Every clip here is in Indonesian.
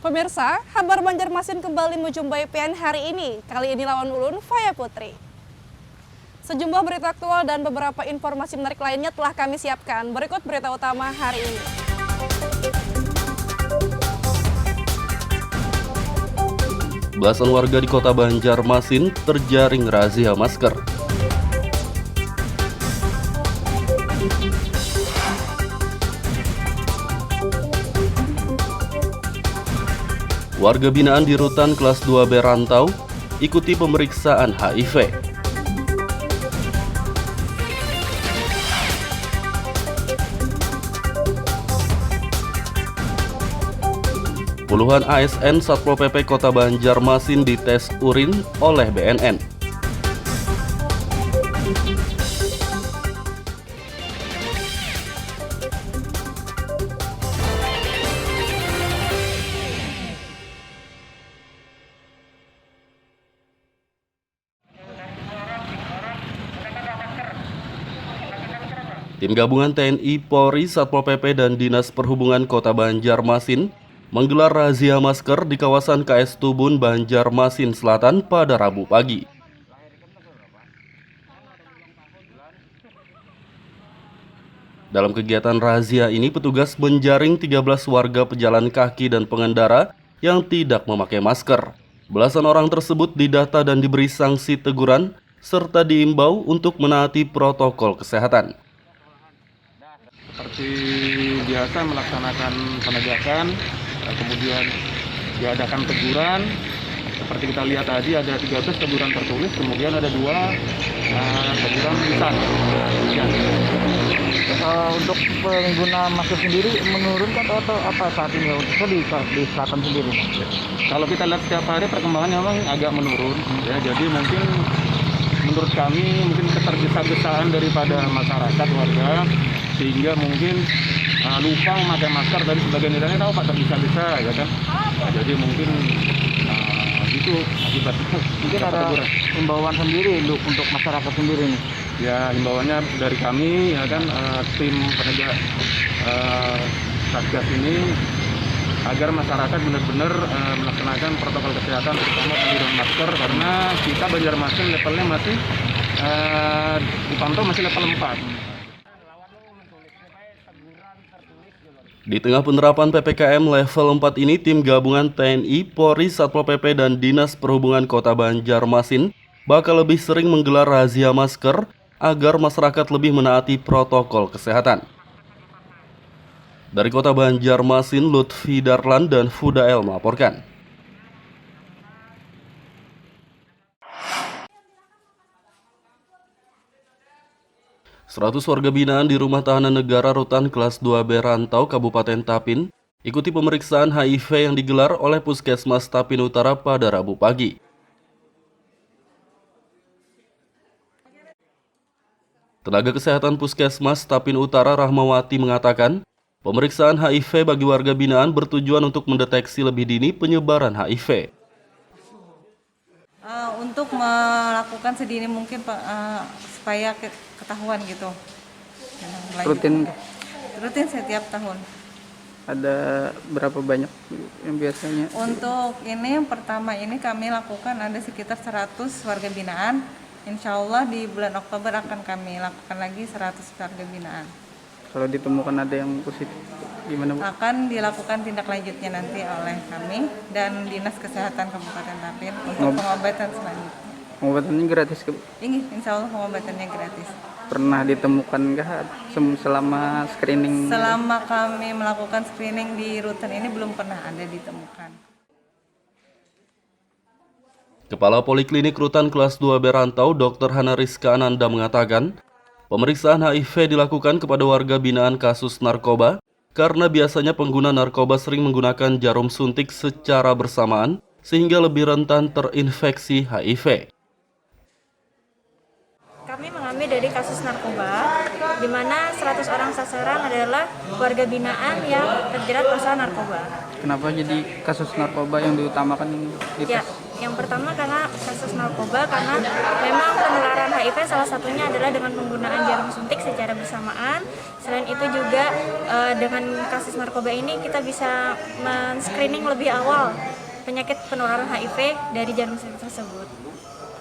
Pemirsa, kabar Banjarmasin kembali menjumpai PN hari ini. Kali ini lawan ulun, Faya Putri. Sejumlah berita aktual dan beberapa informasi menarik lainnya telah kami siapkan. Berikut berita utama hari ini. Belasan warga di kota Banjarmasin terjaring razia masker. Warga binaan di Rutan kelas 2B Rantau ikuti pemeriksaan HIV. Puluhan ASN Satpol PP Kota Banjarmasin dites urin oleh BNN. Tim gabungan TNI, Polri, Satpol PP, dan Dinas Perhubungan Kota Banjarmasin menggelar razia masker di kawasan KS Tubun, Banjarmasin Selatan pada Rabu pagi. Dalam kegiatan razia ini, petugas menjaring 13 warga pejalan kaki dan pengendara yang tidak memakai masker. Belasan orang tersebut didata dan diberi sanksi teguran, serta diimbau untuk menaati protokol kesehatan. Seperti biasa melaksanakan penegakan, kemudian diadakan teguran. Seperti kita lihat tadi ada 13 teguran tertulis, kemudian ada 2 teguran lisan. Untuk pengguna masker sendiri menurunkan atau apa saat ini untuk di selatan sendiri? Kalau kita lihat setiap hari perkembangannya memang agak menurun, ya. Jadi mungkin menurut kami mungkin ketergesa-gesaan daripada masyarakat warga, sehingga mungkin lupa memakai masker dari sebagian daerahnya tahu Pak tergesa-gesa, ya kan. Nah, jadi mungkin itu akibatnya. Mungkin ada himbauan sendiri untuk masyarakat sendiri nih. Ya, himbauannya dari kami, ya kan, tim penegak Satgas ini agar masyarakat benar-benar melaksanakan protokol kesehatan, terutama penggunaan masker, karena kita Banjarmasin levelnya masih dipantau masih level 4. Di tengah penerapan PPKM level 4 ini, tim gabungan TNI, Polri, Satpol PP, dan Dinas Perhubungan Kota Banjarmasin bakal lebih sering menggelar razia masker agar masyarakat lebih menaati protokol kesehatan. Dari Kota Banjarmasin, Lutfi Darlan dan Fudael melaporkan. Seratus warga binaan di Rumah Tahanan Negara Rutan kelas 2B Rantau, Kabupaten Tapin, ikuti pemeriksaan HIV yang digelar oleh Puskesmas Tapin Utara pada Rabu pagi. Tenaga Kesehatan Puskesmas Tapin Utara Rahmawati mengatakan, pemeriksaan HIV bagi warga binaan bertujuan untuk mendeteksi lebih dini penyebaran HIV. Untuk melakukan sedini mungkin Pak, supaya ketahuan gitu. Rutin setiap tahun. Ada berapa banyak yang biasanya? Untuk ini yang pertama ini kami lakukan ada sekitar 100 warga binaan. Insya Allah di bulan Oktober akan kami lakukan lagi 100 warga binaan. Kalau ditemukan ada yang positif, gimana Bu? Akan dilakukan tindak lanjutnya nanti oleh kami dan Dinas Kesehatan Kabupaten Tapin untuk pengobatan selanjutnya. Pengobatannya gratis ke Bu? Ini insya Allah pengobatannya gratis. Pernah ditemukan nggak selama screening? Selama kami melakukan screening di rutan ini belum pernah ada ditemukan. Kepala Poliklinik Rutan kelas 2B Rantau, Dr. Hana Rizka Ananda mengatakan, pemeriksaan HIV dilakukan kepada warga binaan kasus narkoba karena biasanya pengguna narkoba sering menggunakan jarum suntik secara bersamaan sehingga lebih rentan terinfeksi HIV. Kami mengambil dari kasus narkoba, di mana 100 orang sasaran adalah warga binaan yang terjerat masalah narkoba. Kenapa jadi kasus narkoba yang diutamakan ini Ya, dites? yang pertama karena kasus narkoba karena memang penularan HIV salah satunya adalah dengan penggunaan jarum suntik secara bersamaan. Selain itu juga dengan kasus narkoba ini kita bisa men-screening lebih awal penyakit penularan HIV dari jarum suntik tersebut.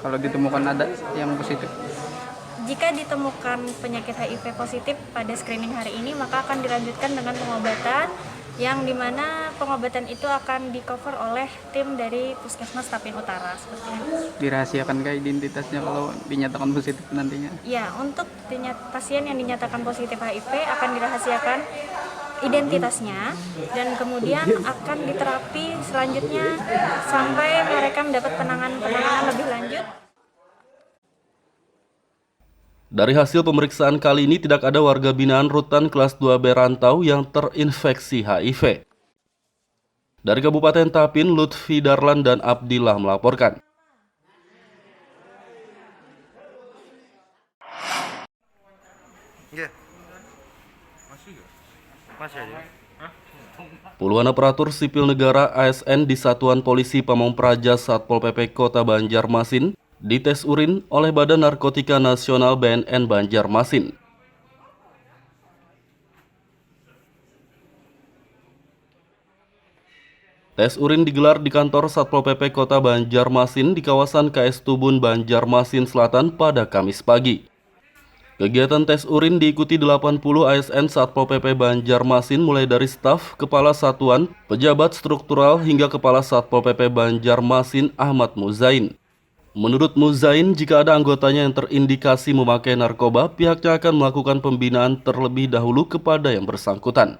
Kalau ditemukan ada yang positif, Jika ditemukan penyakit HIV positif pada screening hari ini, maka akan dilanjutkan dengan pengobatan yang dimana pengobatan itu akan di-cover oleh tim dari Puskesmas Tapin Utara seperti itu. dirahasiakan kayak identitasnya kalau dinyatakan positif nantinya. Ya, untuk pasien yang dinyatakan positif HIV akan dirahasiakan identitasnya dan kemudian akan diterapi selanjutnya sampai mereka mendapat penanganan lebih lanjut. Dari hasil pemeriksaan kali ini tidak ada warga binaan rutan kelas 2B Rantau yang terinfeksi HIV. Dari Kabupaten Tapin, Lutfi Darlan dan Abdillah melaporkan. Puluhan aparatur sipil negara ASN di Satuan Polisi Pamong Praja Satpol PP Kota Banjarmasin dites urin oleh Badan Narkotika Nasional BNN Banjarmasin. Tes urin digelar di kantor Satpol PP Kota Banjarmasin di kawasan KS Tubun, Banjarmasin Selatan pada Kamis pagi. Kegiatan tes urin diikuti 80 ASN Satpol PP Banjarmasin mulai dari staf, kepala satuan, pejabat struktural hingga kepala Satpol PP Banjarmasin Ahmad Muzain. Menurut Muzain, jika ada anggotanya yang terindikasi memakai narkoba, pihaknya akan melakukan pembinaan terlebih dahulu kepada yang bersangkutan.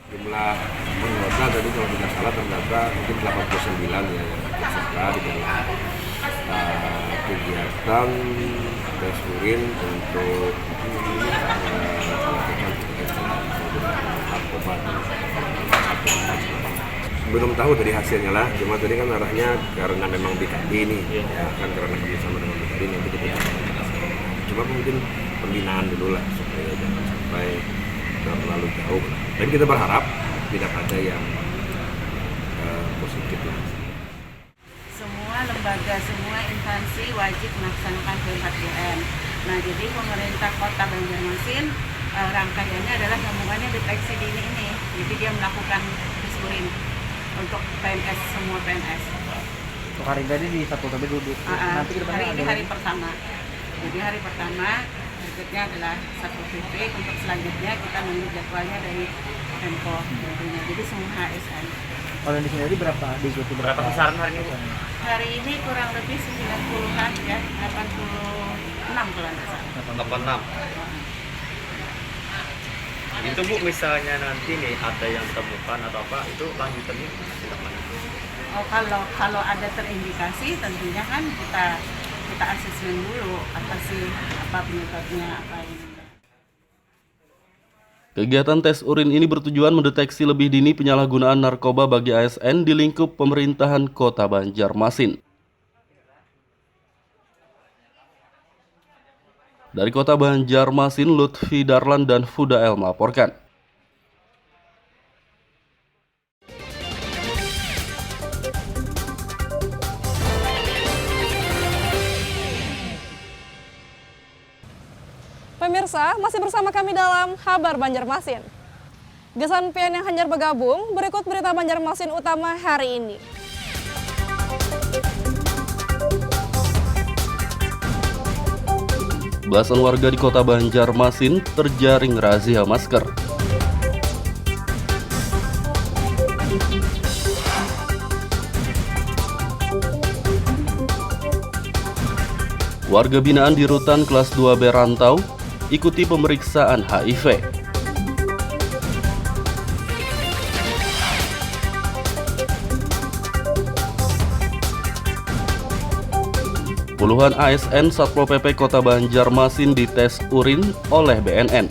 Jumlah anggota tadi kalau tidak salah terdata mungkin 89 ya yang ikut serta di dalam kegiatan tes urin untuk melakukan narkoba. Belum tahu dari hasilnya lah, cuma tadi kan arahnya karena memang BKD ini, ya kan karena kerjasama dengan BKD nanti kita cuma mungkin pembinaan dulu lah supaya jangan sampai terlalu jauh. Dan kita berharap tidak ada yang positif lah. Semua lembaga, semua instansi wajib melaksanakan P4GM. Nah, jadi pemerintah Kota Banjarmasin rangkaiannya adalah hubungannya deteksi dini ini. Jadi dia melakukan tes urin untuk PNS, semua PNS. Untuk hari tadi di Satpol PP duduk. Nanti ke depannya hari ini ada hari lagi? pertama. Jadi hari pertama berikutnya adalah Satpol PP. Untuk selanjutnya kita menunggu jadwalnya dari Pemko tentunya. Jadi semua HSN. Kalau di sini berapa diikuti berapa besaran hari ini? Hari ini kurang lebih 90-an ya, 86 kalau nggak salah. 86. Itu Bu, misalnya nanti nih ada yang ditemukan atau apa, itu lanjutannya tidak mana? Oh, kalau ada terindikasi tentunya kan kita asesmen dulu apa sih apa penyebabnya apa ini. Kegiatan tes urin ini bertujuan mendeteksi lebih dini penyalahgunaan narkoba bagi ASN di lingkup pemerintahan Kota Banjarmasin. Dari Kota Banjarmasin, Lutfi Darlan dan Fudael melaporkan. Pemirsa, masih bersama kami dalam Kabar Banjarmasin. Gesan pian yang hanyar bergabung, berikut berita Banjarmasin utama hari ini. Belasan warga di Kota Banjarmasin terjaring razia masker. Warga binaan di rutan kelas 2B Rantau ikuti pemeriksaan HIV. Puluhan ASN Satpol PP Kota Banjarmasin dites urin oleh BNN.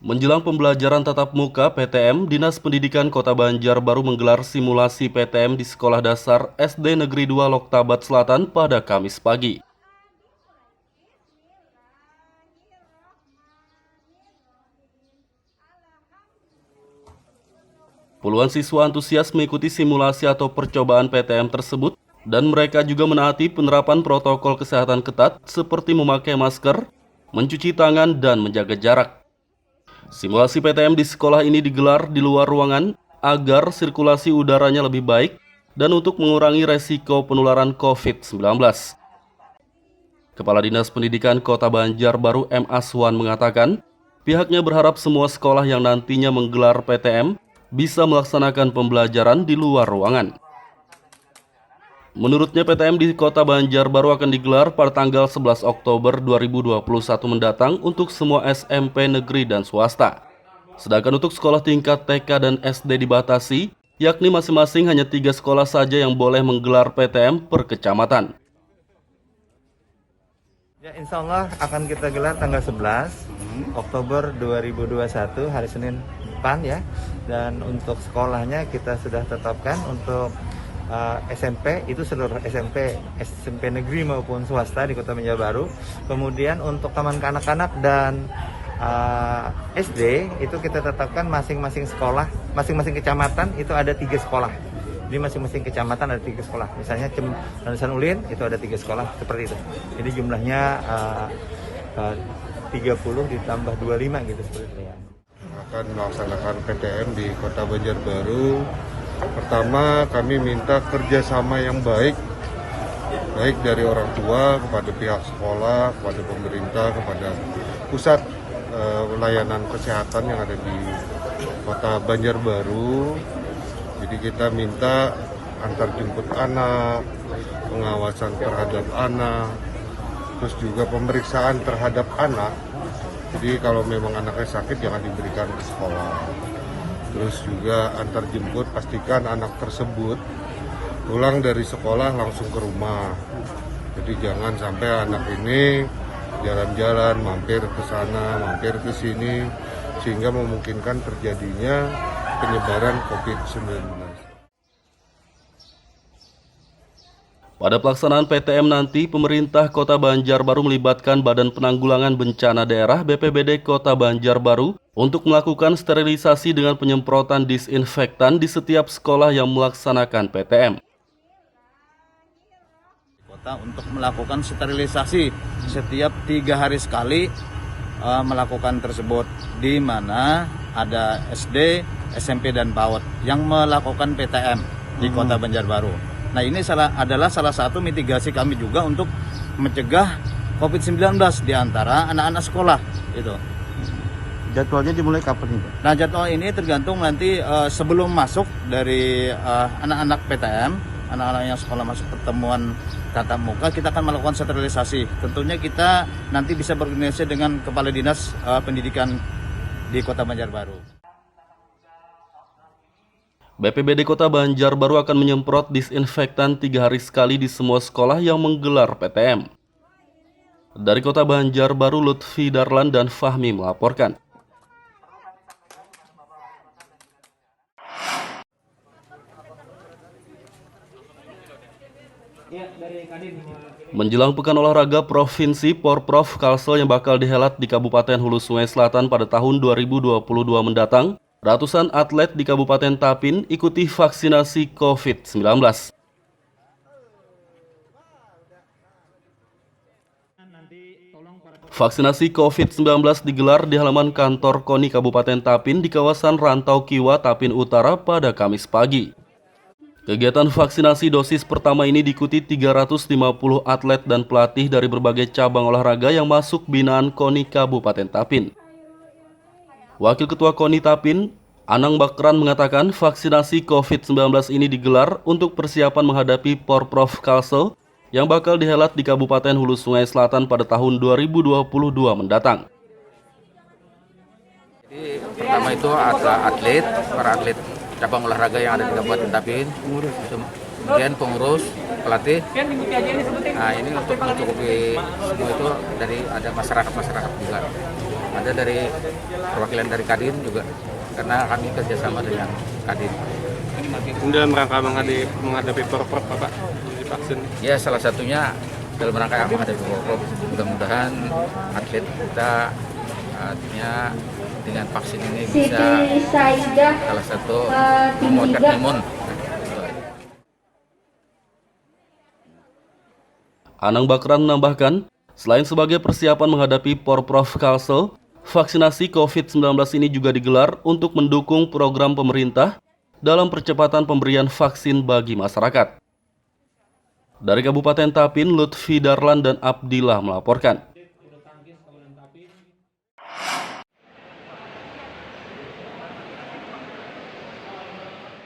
Menjelang pembelajaran tatap muka PTM, Dinas Pendidikan Kota Banjarbaru menggelar simulasi PTM di Sekolah Dasar SD Negeri 2 Loktabat Selatan pada Kamis pagi. Puluhan siswa antusias mengikuti simulasi atau percobaan PTM tersebut dan mereka juga menaati penerapan protokol kesehatan ketat seperti memakai masker, mencuci tangan, dan menjaga jarak. Simulasi PTM di sekolah ini digelar di luar ruangan agar sirkulasi udaranya lebih baik dan untuk mengurangi resiko penularan COVID-19. Kepala Dinas Pendidikan Kota Banjarbaru M. Aswan mengatakan, pihaknya berharap semua sekolah yang nantinya menggelar PTM bisa melaksanakan pembelajaran di luar ruangan. Menurutnya PTM di Kota Banjarbaru akan digelar pada tanggal 11 Oktober 2021 mendatang untuk semua SMP negeri dan swasta. Sedangkan untuk sekolah tingkat TK dan SD dibatasi, yakni masing-masing hanya 3 sekolah saja yang boleh menggelar PTM per kecamatan. Ya, insya Allah akan kita gelar tanggal 11 Oktober 2021, hari Senin depan ya. Dan untuk sekolahnya kita sudah tetapkan untuk SMP, itu seluruh SMP negeri maupun swasta di Kota Banjarbaru. Kemudian untuk taman kanak-kanak dan SD itu kita tetapkan masing-masing sekolah, masing-masing kecamatan itu ada 3 sekolah. Di masing-masing kecamatan ada 3 sekolah. Misalnya Nusan Ulin itu ada 3 sekolah seperti itu. Jadi jumlahnya 30 ditambah 25 gitu seperti itu ya. Akan melaksanakan PTM di Kota Banjarbaru. Pertama, kami minta kerjasama yang baik dari orang tua kepada pihak sekolah, kepada pemerintah, kepada pusat layanan kesehatan yang ada di Kota Banjarbaru. Jadi kita minta antar jemput anak, pengawasan terhadap anak, terus juga pemeriksaan terhadap anak. Jadi kalau memang anaknya sakit jangan diberikan ke sekolah. Terus juga antar jemput, pastikan anak tersebut pulang dari sekolah langsung ke rumah. Jadi jangan sampai anak ini jalan-jalan, mampir ke sana, mampir ke sini, sehingga memungkinkan terjadinya penyebaran COVID-19. Pada pelaksanaan PTM nanti, pemerintah Kota Banjarbaru melibatkan Badan Penanggulangan Bencana Daerah BPBD Kota Banjarbaru untuk melakukan sterilisasi dengan penyemprotan disinfektan di setiap sekolah yang melaksanakan PTM. Kota untuk melakukan sterilisasi setiap 3 hari sekali melakukan tersebut, di mana ada SD, SMP, dan PAUD yang melakukan PTM di Kota Banjarbaru. Nah, ini adalah salah satu mitigasi kami juga untuk mencegah COVID-19 di antara anak-anak sekolah. Itu. Jadwalnya dimulai kapan itu? Nah, jadwal ini tergantung nanti sebelum masuk dari anak-anak PTM, anak-anak yang sekolah masuk pertemuan tatap muka, kita akan melakukan sterilisasi. Tentunya kita nanti bisa berkoordinasi dengan Kepala Dinas Pendidikan di Kota Banjarbaru. BPBD Kota Banjarbaru akan menyemprot disinfektan 3 hari sekali di semua sekolah yang menggelar PTM. Dari Kota Banjarbaru, Lutfi Darlan dan Fahmi melaporkan. Menjelang Pekan Olahraga Provinsi, Porprov Kalsel yang bakal dihelat di Kabupaten Hulu Sungai Selatan pada tahun 2022 mendatang, ratusan atlet di Kabupaten Tapin ikuti vaksinasi COVID-19. Vaksinasi COVID-19 digelar di halaman kantor KONI Kabupaten Tapin di kawasan Rantau Kiwa, Tapin Utara pada Kamis pagi. Kegiatan vaksinasi dosis pertama ini diikuti 350 atlet dan pelatih dari berbagai cabang olahraga yang masuk binaan KONI Kabupaten Tapin. Wakil Ketua KONI Tapin, Anang Bakran mengatakan vaksinasi COVID-19 ini digelar untuk persiapan menghadapi Porprov Kalsel yang bakal dihelat di Kabupaten Hulu Sungai Selatan pada tahun 2022 mendatang. Jadi, pertama itu adalah para atlet cabang olahraga yang ada di Kabupaten Tapin, kemudian pengurus, pelatih. Nah, ini untuk mencukupi semua itu dari ada masyarakat juga. ada dari perwakilan dari Kadin juga, karena kami kerjasama dengan Kadin. Ini dalam rangka menghadapi Porprov Pak divaksin? Ya, salah satunya dalam rangka menghadapi Porprov. Mudah-mudahan atlet kita artinya dengan vaksin ini bisa salah satu menguatkan imun. Anang Bakran menambahkan, selain sebagai persiapan menghadapi Porprov Kalsel, vaksinasi COVID-19 ini juga digelar untuk mendukung program pemerintah dalam percepatan pemberian vaksin bagi masyarakat. Dari Kabupaten Tapin, Lutfi Darlan dan Abdillah melaporkan.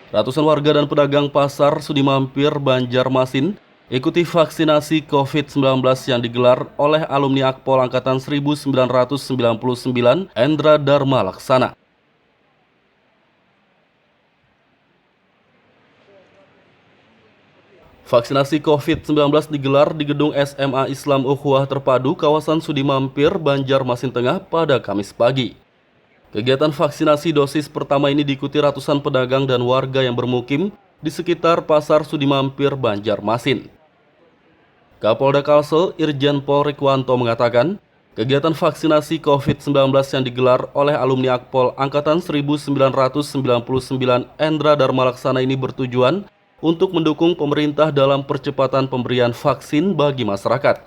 Ratusan warga dan pedagang pasar Sudimampir, Banjarmasin ikuti vaksinasi COVID-19 yang digelar oleh alumni Akpol Angkatan 1999 Endra Dharma Laksana. Vaksinasi COVID-19 digelar di gedung SMA Islam Ukhuwah Terpadu kawasan Sudimampir, Banjarmasin Tengah pada Kamis pagi. Kegiatan vaksinasi dosis pertama ini diikuti ratusan pedagang dan warga yang bermukim di sekitar Pasar Sudimampir, Banjarmasin. Kapolda Kalsel, Irjen Pol Rikwanto mengatakan, kegiatan vaksinasi COVID-19 yang digelar oleh alumni Akpol Angkatan 1999 Endra Dharma Laksana ini bertujuan untuk mendukung pemerintah dalam percepatan pemberian vaksin bagi masyarakat.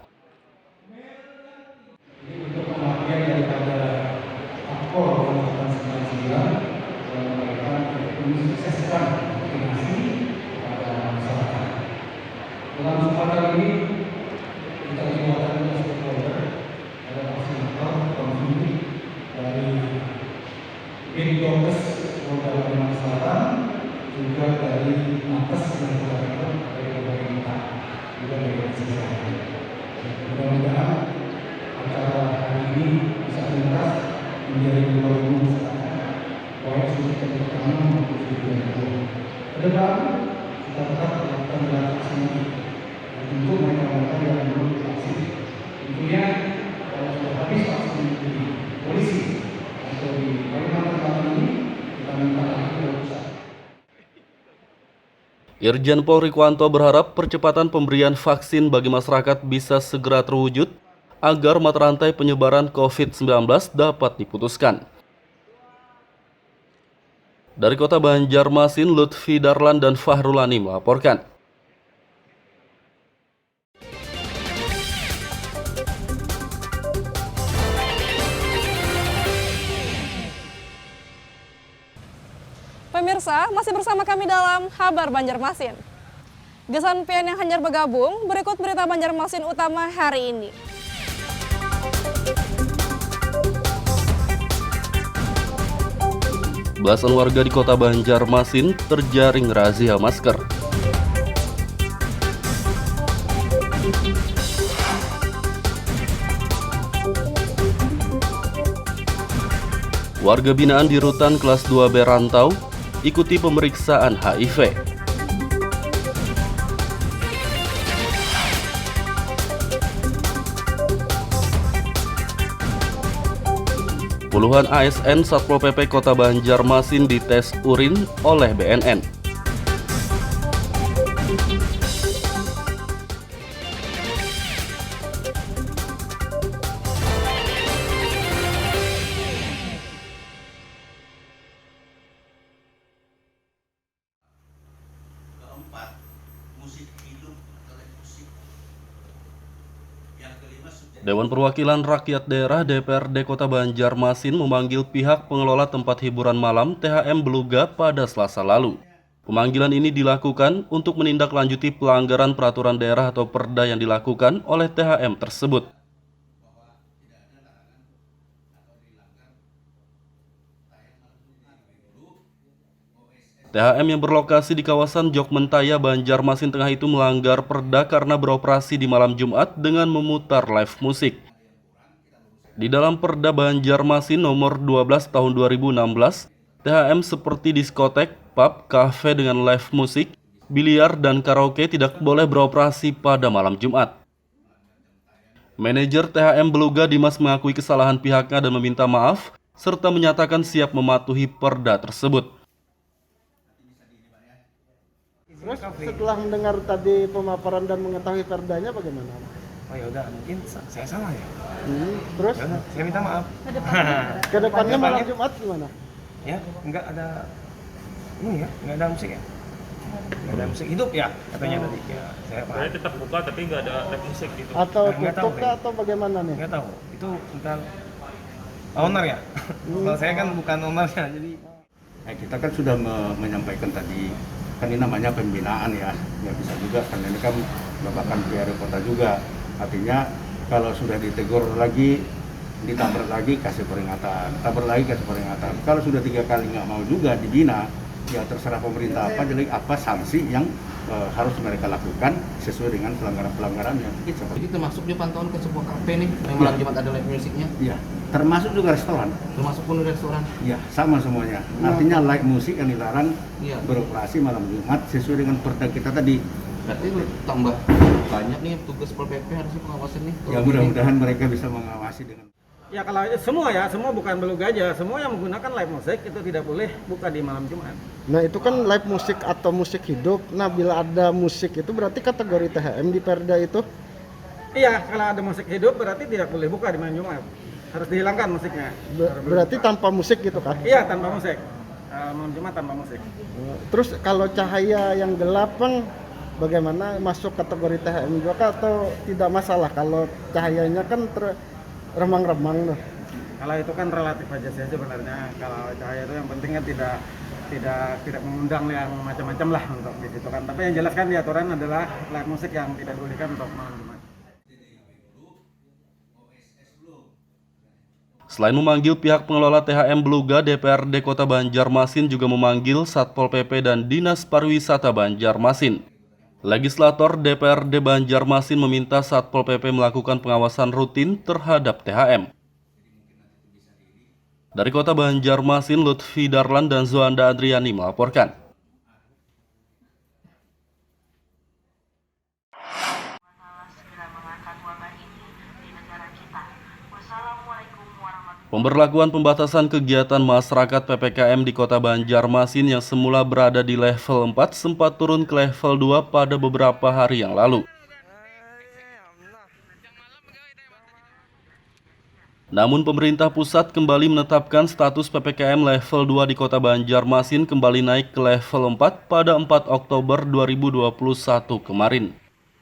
juga dari nakes dan dari pemerintah juga dari kesehatan. Mudah-mudahan acara hari ini bisa tuntas menjadi pembelajaran masyarakat baik suntikan pertama maupun suntikan kedua. Kedepan kita tetap melakukan vaksinasi untuk mereka-mereka yang belum vaksin. Tentunya kalau sudah habis vaksin di polisi atau di Kalimantan Barat ini kita minta lagi ke pusat. Irjen Pol Rikwanto berharap percepatan pemberian vaksin bagi masyarakat bisa segera terwujud agar mata rantai penyebaran COVID-19 dapat diputuskan. Dari Kota Banjarmasin, Lutfi Darlan dan Fahrulani melaporkan. Pemirsa, masih bersama kami dalam Kabar Banjarmasin. Gesan pian yang hanyar bergabung, berikut berita Banjarmasin utama hari ini. Belasan warga di Kota Banjarmasin terjaring razia masker. Warga binaan di Rutan kelas 2B Rantau ikuti pemeriksaan HIV. Puluhan ASN Satpol PP Kota Banjarmasin dites urin oleh BNN. Dewan Perwakilan Rakyat Daerah DPRD Kota Banjarmasin memanggil pihak pengelola tempat hiburan malam THM Beluga pada Selasa lalu. Pemanggilan ini dilakukan untuk menindaklanjuti pelanggaran peraturan daerah atau perda yang dilakukan oleh THM tersebut. THM yang berlokasi di kawasan Jogmentaya, Banjarmasin Tengah itu melanggar perda karena beroperasi di malam Jumat dengan memutar live musik. Di dalam Perda Banjarmasin nomor 12 tahun 2016, THM seperti diskotek, pub, kafe dengan live musik, biliar, dan karaoke tidak boleh beroperasi pada malam Jumat. Manajer THM Beluga Dimas mengakui kesalahan pihaknya dan meminta maaf, serta menyatakan siap mematuhi perda tersebut. Terus setelah mendengar tadi pemaparan dan mengetahui perdanya bagaimana? Oh ya udah, mungkin saya salah ya. Terus? Yaudah, saya minta maaf. Kedepannya malam Jumat gimana? Ya, nggak ada ini ya, nggak ada musik ya. Nggak ada musik hidup ya katanya tadi. Ya, saya paham. Saya tetap buka tapi nggak ada live musik gitu. Atau Nggak tahu, tutup kah atau bagaimana nih? Nggak tahu. Itu tentang owner ya. Kalau saya kan bukan ownernya, jadi. Kita kan sudah menyampaikan tadi, kan ini namanya pembinaan ya bisa juga kan ini kan merupakan PR kota juga. Artinya kalau sudah ditegur lagi, ditabrak lagi kasih peringatan, tabrak lagi kasih peringatan. Kalau sudah 3 kali nggak mau juga dibina, ya terserah pemerintah apa, jadi apa sanksi yang harus mereka lakukan sesuai dengan pelanggaran-pelanggarannya. Jadi termasuk juga pantauan ke sebuah kafe nih, yang malam Jumat ada live musiknya? Iya, termasuk juga restoran. Termasuk pun restoran? Iya, sama semuanya. Artinya live musik yang dilarang beroperasi malam Jumat sesuai dengan perda kita tadi. Berarti tambah banyak nih tugas Pol PP harusnya pengawasan nih. Ya mudah-mudahan mereka bisa mengawasi dengan. Ya kalau semua bukan Beluga aja, semua yang menggunakan live musik itu tidak boleh buka di malam Jumat. Nah itu kan live musik atau musik hidup. Nah bila ada musik itu berarti kategori THM di Perda itu? Iya, kalau ada musik hidup berarti tidak boleh buka di malam Jumat. Harus dihilangkan musiknya. Berarti tanpa musik gitu kan? Iya, tanpa musik. Malam Jumat tanpa musik. Terus kalau cahaya yang gelap bang, bagaimana, masuk kategori THM juga atau tidak masalah kalau cahayanya kan remang-remang tuh? Kalau itu kan relatif aja sih sebenarnya. Kalau cahaya itu yang penting kan tidak mengundang yang macam-macam lah untuk di situ kan. Tapi yang jelas kan di aturan adalah live musik yang tidak dibolehkan untuk malam Jumat. Selain memanggil pihak pengelola THM Beluga, DPRD Kota Banjarmasin juga memanggil Satpol PP dan Dinas Pariwisata Banjarmasin. Legislator DPRD Banjarmasin meminta Satpol PP melakukan pengawasan rutin terhadap THM. Dari Kota Banjarmasin, Lutfi Darlan dan Zoanda Adriani melaporkan. Pemberlakuan pembatasan kegiatan masyarakat PPKM di Kota Banjarmasin yang semula berada di level 4 sempat turun ke level 2 pada beberapa hari yang lalu. Namun pemerintah pusat kembali menetapkan status PPKM level 2 di Kota Banjarmasin kembali naik ke level 4 pada 4 Oktober 2021 kemarin.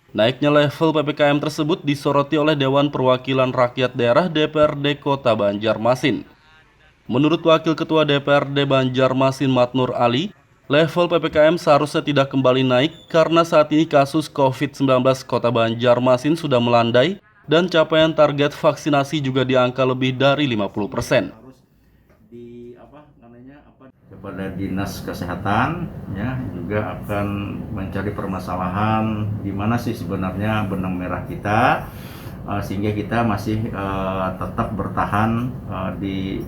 Naiknya level PPKM tersebut disoroti oleh Dewan Perwakilan Rakyat Daerah DPRD Kota Banjarmasin. Menurut Wakil Ketua DPRD Banjarmasin Matnur Ali, level PPKM seharusnya tidak kembali naik karena saat ini kasus COVID-19 Kota Banjarmasin sudah melandai dan capaian target vaksinasi juga di angka lebih dari 50%. Kepada Dinas Kesehatan ya juga akan mencari permasalahan di mana sih sebenarnya benang merah kita sehingga kita masih tetap bertahan di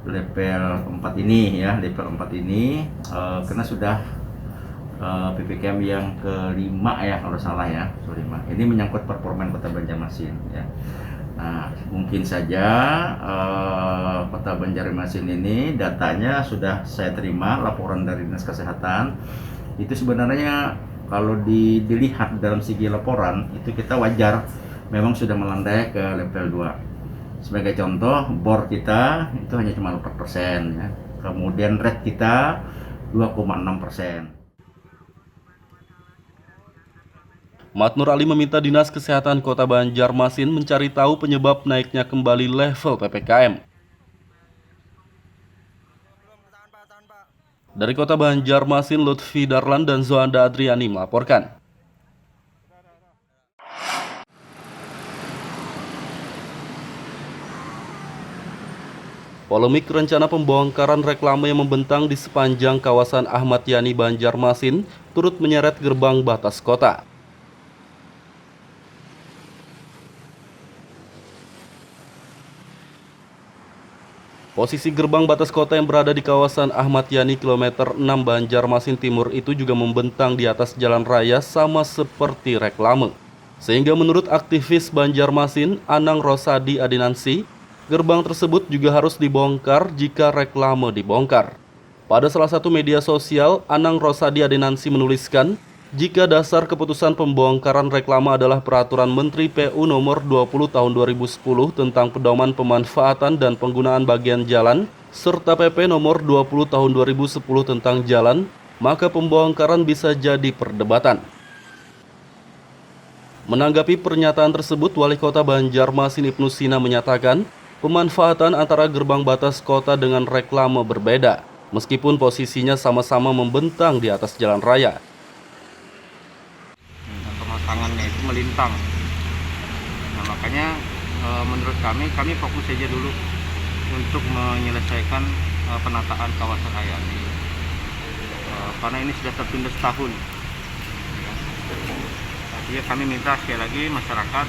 level 4 ini ya, level 4 ini karena sudah PPKM yang kelima ya kalau salah ya, ini menyangkut performa Kota Banjarmasin ya. Nah, mungkin saja Kota Banjarmasin ini datanya sudah saya terima laporan dari Dinas Kesehatan. Itu sebenarnya kalau dilihat dalam segi laporan itu kita wajar memang sudah melandai ke level 2. Sebagai contoh, bor kita itu hanya cuma 4% ya. Kemudian rate kita 2,6%. Matnur Ali meminta Dinas Kesehatan Kota Banjarmasin mencari tahu penyebab naiknya kembali level PPKM. Dari Kota Banjarmasin, Lutfi Darlan dan Zoanda Adriani melaporkan. Polemik rencana pembongkaran reklame yang membentang di sepanjang kawasan Ahmad Yani Banjarmasin turut menyeret gerbang batas kota. Posisi gerbang batas kota yang berada di kawasan Ahmad Yani kilometer 6 Banjarmasin Timur itu juga membentang di atas jalan raya sama seperti reklame. Sehingga menurut aktivis Banjarmasin, Anang Rosadi Adinansi, gerbang tersebut juga harus dibongkar jika reklame dibongkar. Pada salah satu media sosial, Anang Rosadi Adinansi menuliskan, jika dasar keputusan pembongkaran reklame adalah Peraturan Menteri PU Nomor 20 Tahun 2010 tentang pedoman pemanfaatan dan penggunaan bagian jalan, serta PP Nomor 20 Tahun 2010 tentang jalan, maka pembongkaran bisa jadi perdebatan. Menanggapi pernyataan tersebut, Wali Kota Banjarmasin Ibnu Sina menyatakan, pemanfaatan antara gerbang batas kota dengan reklame berbeda, meskipun posisinya sama-sama membentang di atas jalan raya. Dan pemasangannya itu melintang. Nah, makanya menurut kami fokus saja dulu untuk menyelesaikan penataan kawasan raya ini. Karena ini sudah tertunda setahun. Jadi kami minta sekali lagi masyarakat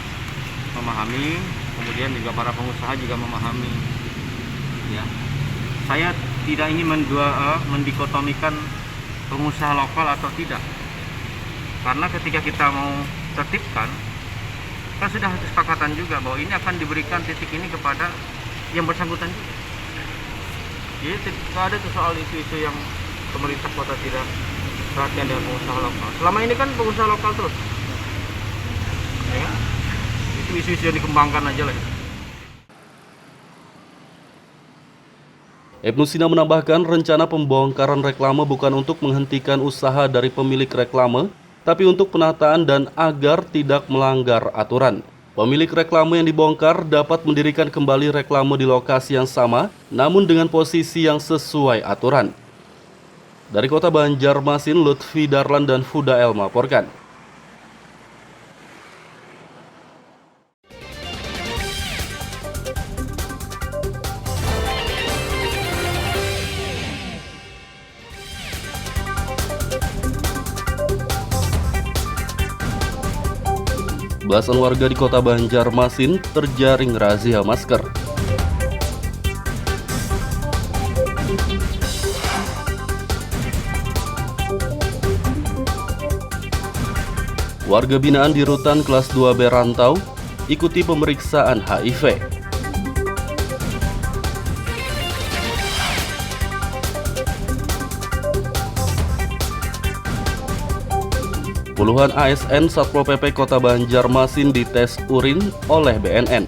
memahami, kemudian juga para pengusaha juga memahami. Ya, saya tidak ingin mendikotomikan pengusaha lokal atau tidak, karena ketika kita mau tertibkan, kan sudah ada kesepakatan juga bahwa ini akan diberikan titik ini kepada yang bersangkutan juga. Jadi tidak ada tuh soal isu-isu yang pemerintah kota tidak perhatian dengan pengusaha lokal. Selama ini kan pengusaha lokal terus. Ya, itu isu-isu yang dikembangkan aja lah. Ibnu Sina menambahkan rencana pembongkaran reklame bukan untuk menghentikan usaha dari pemilik reklame, tapi untuk penataan dan agar tidak melanggar aturan. Pemilik reklame yang dibongkar dapat mendirikan kembali reklame di lokasi yang sama, namun dengan posisi yang sesuai aturan. Dari Kota Banjarmasin, Lutfi Darlan dan Fudael melaporkan. Belasan warga di Kota Banjarmasin terjaring razia masker. Warga binaan di Rutan Kelas 2B Rantau ikuti pemeriksaan HIV. Puluhan ASN Satpol PP Kota Banjarmasin dites urin oleh BNN.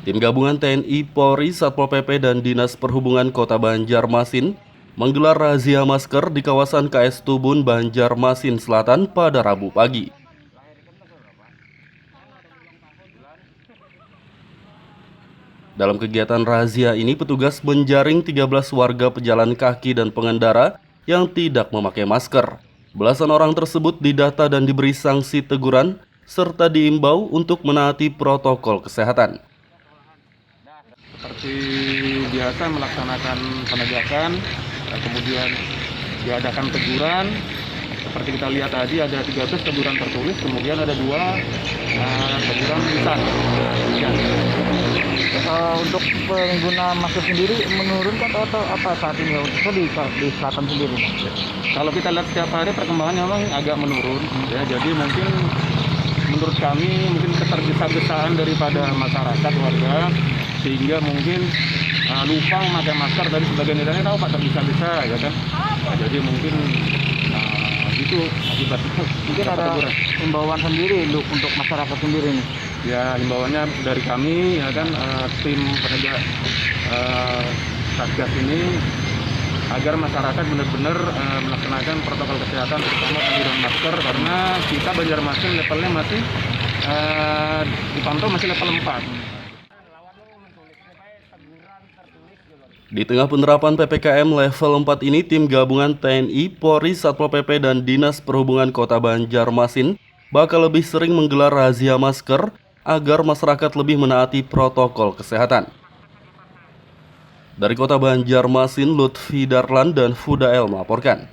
Tim gabungan TNI, Polri, Satpol PP, dan Dinas Perhubungan Kota Banjarmasin menggelar razia masker di kawasan KS Tubun, Banjarmasin Selatan pada Rabu pagi. Dalam kegiatan razia ini, petugas menjaring 13 warga pejalan kaki dan pengendara yang tidak memakai masker. Belasan orang tersebut didata dan diberi sanksi teguran, serta diimbau untuk menaati protokol kesehatan. Seperti biasa melaksanakan penegakan, kemudian diadakan teguran. Seperti kita lihat tadi ada 13 teguran tertulis, kemudian ada 2 teguran lisan. Untuk pengguna masker sendiri menurunkan atau apa saat ini di selatan sendiri? Kalau kita lihat setiap hari perkembangannya memang agak menurun, ya. Jadi mungkin menurut kami mungkin ketergesa-gesaan daripada masyarakat warga, sehingga mungkin lupa memakai masker. Dari sebagian daerahnya tahu Pak tergesa-gesa, ya kan. Nah, jadi mungkin itu akibatnya. Mungkin ada himbauan sendiri untuk masyarakat sendiri nih. Ya, himbauannya dari kami, ya kan, tim penegak Satgas ini, agar masyarakat benar-benar melaksanakan protokol kesehatan, terutama penggunaan masker, karena kita Banjarmasin levelnya masih dipantau masih level 4. Di tengah penerapan PPKM level 4 ini, tim gabungan TNI, Polri, Satpol PP, dan Dinas Perhubungan Kota Banjarmasin bakal lebih sering menggelar razia masker agar masyarakat lebih menaati protokol kesehatan. Dari Kota Banjarmasin, Lutfi Darlan dan Fudael melaporkan.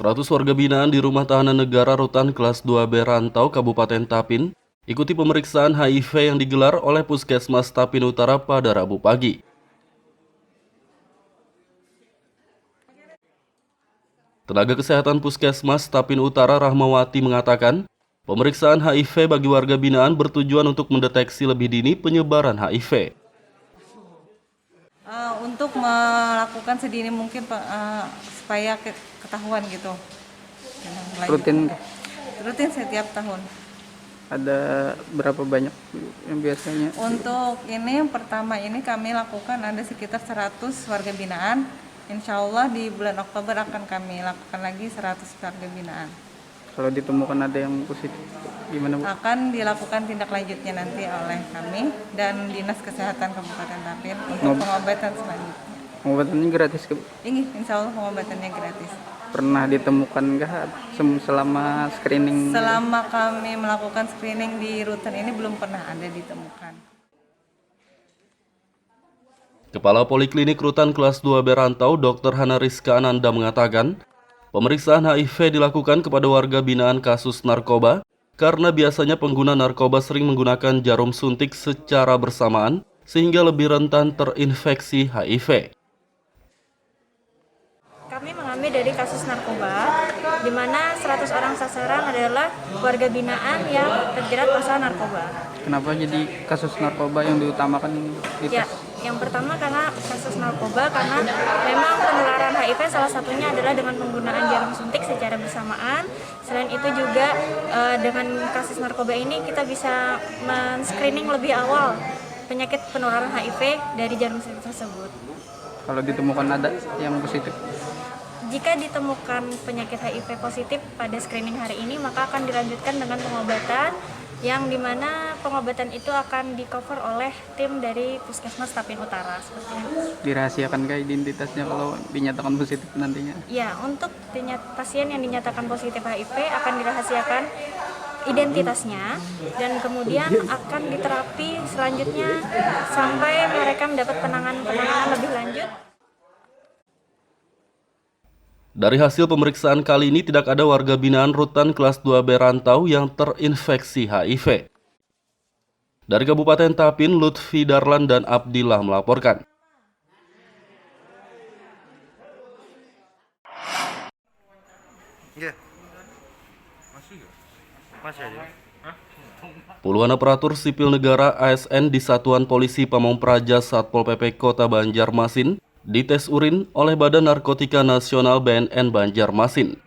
100 warga binaan di Rumah Tahanan Negara Rutan Kelas 2B Rantau, Kabupaten Tapin, ikuti pemeriksaan HIV yang digelar oleh Puskesmas Tapin Utara pada Rabu pagi. Tenaga Kesehatan Puskesmas Tapin Utara Rahmawati mengatakan, pemeriksaan HIV bagi warga binaan bertujuan untuk mendeteksi lebih dini penyebaran HIV. Untuk melakukan sedini mungkin supaya ketahuan gitu. Rutin setiap tahun. Ada berapa banyak yang biasanya? Untuk ini yang pertama ini kami lakukan ada sekitar 100 warga binaan. Insya Allah di bulan Oktober akan kami lakukan lagi 100 warga binaan. Kalau ditemukan ada yang positif, gimana Bu? Akan dilakukan tindak lanjutnya nanti oleh kami dan Dinas Kesehatan Kabupaten Tapin untuk pengobatan selanjutnya. Pengobatannya gratis ke Bu? Ini insya Allah pengobatannya gratis. Pernah ditemukan nggak selama screening? Selama kami melakukan screening di rutan ini belum pernah ada ditemukan. Kepala Poliklinik Rutan Kelas 2B Rantau, Dr. Hana Rizka Ananda mengatakan, pemeriksaan HIV dilakukan kepada warga binaan kasus narkoba karena biasanya pengguna narkoba sering menggunakan jarum suntik secara bersamaan sehingga lebih rentan terinfeksi HIV. Kami mengambil dari kasus narkoba, di mana 100 orang sasaran adalah warga binaan yang terjerat pasal narkoba. Kenapa jadi kasus narkoba yang diutamakan ini? Ya, yang pertama karena kasus narkoba karena memang penularan HIV salah satunya adalah dengan penggunaan jarum suntik secara bersamaan. Selain itu juga dengan kasus narkoba ini kita bisa men-screening lebih awal penyakit penularan HIV dari jarum suntik tersebut. Kalau ditemukan ada yang positif? Jika ditemukan penyakit HIV positif pada screening hari ini, maka akan dilanjutkan dengan pengobatan yang dimana pengobatan itu akan di-cover oleh tim dari Puskesmas Tapin Utara. Seperti itu. Dirahasiakan kah identitasnya kalau dinyatakan positif nantinya? Ya, untuk pasien yang dinyatakan positif HIV akan dirahasiakan identitasnya dan kemudian akan diterapi selanjutnya sampai mereka mendapat penanganan lebih lanjut. Dari hasil pemeriksaan kali ini tidak ada warga binaan Rutan Kelas 2B Rantau yang terinfeksi HIV. Dari Kabupaten Tapin, Lutfi Darlan dan Abdillah melaporkan. Puluhan aparatur sipil negara ASN di Satuan Polisi Pamong Praja Satpol PP Kota Banjarmasin dites urin oleh Badan Narkotika Nasional BNN Banjarmasin.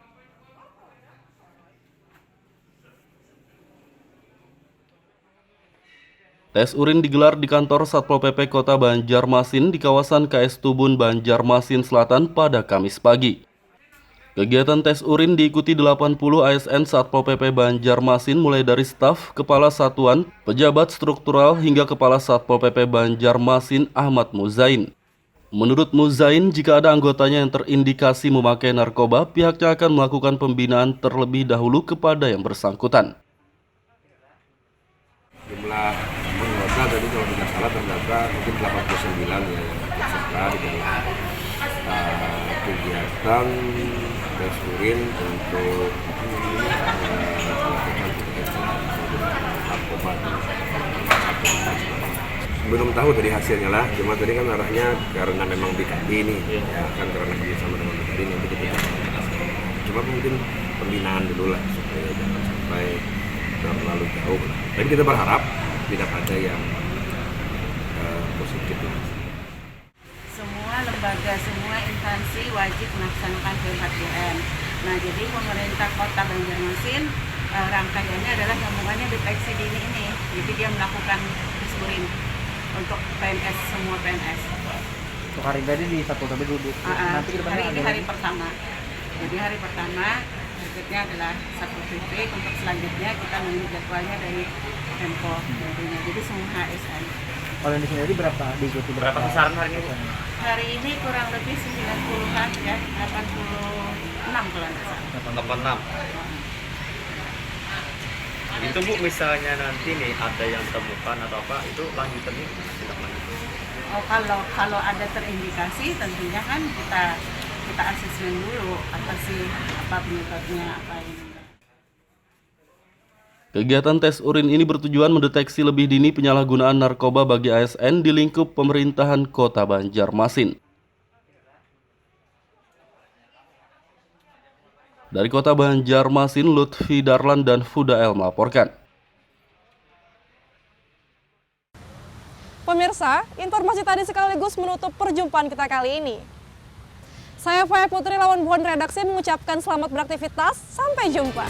Tes urin digelar di kantor Satpol PP Kota Banjarmasin di kawasan KS Tubun, Banjarmasin Selatan pada Kamis pagi. Kegiatan tes urin diikuti 80 ASN Satpol PP Banjarmasin mulai dari staf, kepala satuan, pejabat struktural hingga kepala Satpol PP Banjarmasin Ahmad Muzain. Menurut Muzain, jika ada anggotanya yang terindikasi memakai narkoba, pihaknya akan melakukan pembinaan terlebih dahulu kepada yang bersangkutan. Jumlah anggota tadi kalau tidak salah terdata mungkin 89 ya yang terserta di dalam kegiatan tes urin untuk melakukan narkoba. Belum tahu dari hasilnya lah, cuma tadi kan arahnya karena memang BKD ini, ya kan karena kerjasama dengan BKD nanti kita cuma mungkin pembinaan dulu lah supaya jangan sampai terlalu jauh. Dan kita berharap tidak ada yang positif lah. Semua lembaga, semua instansi wajib melaksanakan P4GM. Nah, jadi pemerintah Kota Banjarmasin rangkaiannya adalah gabungannya deteksi dini ini. Jadi dia melakukan tes urin untuk PNS, semua PNS. Untuk hari tadi di Satpol PP duduk. Nanti hari ini hari pertama. Jadi hari pertama targetnya adalah Satpol PP. Untuk selanjutnya kita menunggu jadwalnya dari Pemko tentunya. Jadi semua ASN. Kalau di sini berapa diikuti? Berapa sasaran hari ini? Hari ini kurang lebih 90-an ya, 86 kalau nggak salah. 86. Itu Bu, misalnya nanti nih ada yang temukan atau apa, itu lanjutannya tidak lanjut? Oh, kalau ada terindikasi tentunya kan kita kita asesmen dulu apa penyebabnya apa ini. Kegiatan tes urin ini bertujuan mendeteksi lebih dini penyalahgunaan narkoba bagi ASN di lingkup pemerintahan Kota Banjarmasin. Dari Kota Banjarmasin, Lutfi Darlan dan Fudael melaporkan. Pemirsa, informasi tadi sekaligus menutup perjumpaan kita kali ini. Saya Faya Putri lawan buan redaksi mengucapkan selamat beraktivitas, sampai jumpa.